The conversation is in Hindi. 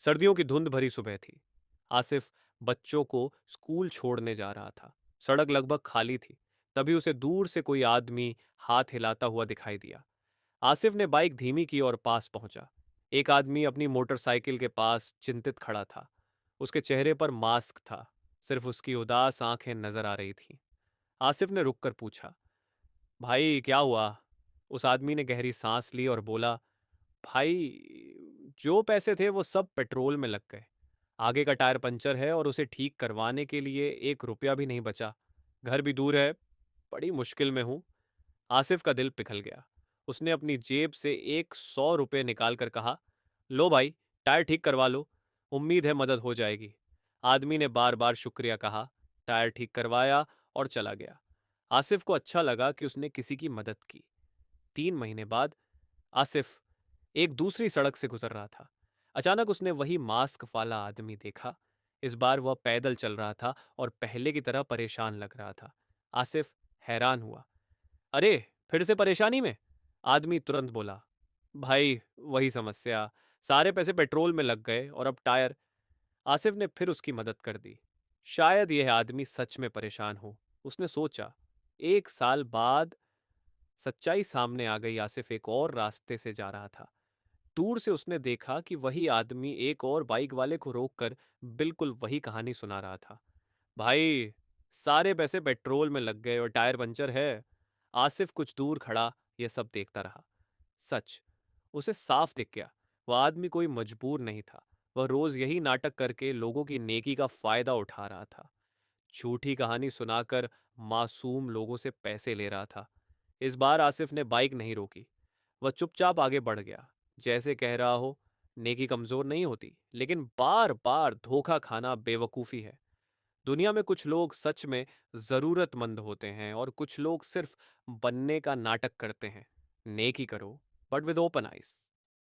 सर्दियों की धुंध भरी सुबह थी। आसिफ बच्चों को स्कूल छोड़ने जा रहा था। सड़क लगभग खाली थी। तभी उसे दूर से कोई आदमी हाथ हिलाता हुआ दिखाई दिया। आसिफ ने बाइक धीमी की और पास पहुंचा। एक आदमी अपनी मोटरसाइकिल के पास चिंतित खड़ा था। उसके चेहरे पर मास्क था। सिर्फ उसकी उदास आंखें नजर आ रही थीं। आसिफ ने रुककर पूछा, भाई क्या हुआ? उस आदमी ने गहरी सांस ली और बोला, भाई, जो पैसे थे वो सब पेट्रोल में लग गए। आगे का टायर पंचर है और उसे ठीक करवाने के लिए 1 रुपया भी नहीं बचा। घर भी दूर है, बड़ी मुश्किल में हूं। आसिफ का दिल पिघल गया। उसने अपनी जेब से 100 रुपये निकाल कर कहा, लो भाई, टायर ठीक करवा लो। उम्मीद है मदद हो जाएगी। आदमी ने बार बार शुक्रिया कहा, टायर ठीक करवाया और चला गया। आसिफ को अच्छा लगा कि उसने किसी की मदद की। 3 महीने बाद आसिफ एक दूसरी सड़क से गुजर रहा था। अचानक उसने वही मास्क वाला आदमी देखा। इस बार वह पैदल चल रहा था और पहले की तरह परेशान लग रहा था। आसिफ हैरान हुआ। अरे, फिर से परेशानी में? आदमी तुरंत बोला, भाई वही समस्या, सारे पैसे पेट्रोल में लग गए और अब टायर। आसिफ ने फिर उसकी मदद कर दी। शायद यह आदमी सच में परेशान हो। उसने सोचा। 1 साल बाद सच्चाई सामने आ गई। आसिफ एक और रास्ते से जा रहा था। दूर से उसने देखा कि वही आदमी एक और बाइक वाले को रोककर बिल्कुल वही कहानी सुना रहा था। भाई, सारे पैसे पेट्रोल में लग गए और टायर पंचर है। आसिफ कुछ दूर खड़ा यह सब देखता रहा। सच, उसे साफ दिख गया। वह आदमी कोई मजबूर नहीं था। वह रोज यही नाटक करके लोगों की नेकी का फायदा उठा रहा था। झूठी कहानी सुनाकर मासूम लोगों से पैसे ले रहा था। इस बार आसिफ ने बाइक नहीं रोकी। वह चुपचाप आगे बढ़ गया, जैसे कह रहा हो, नेकी कमजोर नहीं होती, लेकिन बार बार धोखा खाना बेवकूफ़ी है। दुनिया में कुछ लोग सच में ज़रूरतमंद होते हैं और कुछ लोग सिर्फ बनने का नाटक करते हैं। नेकी करो, बट विद ओपन आइज।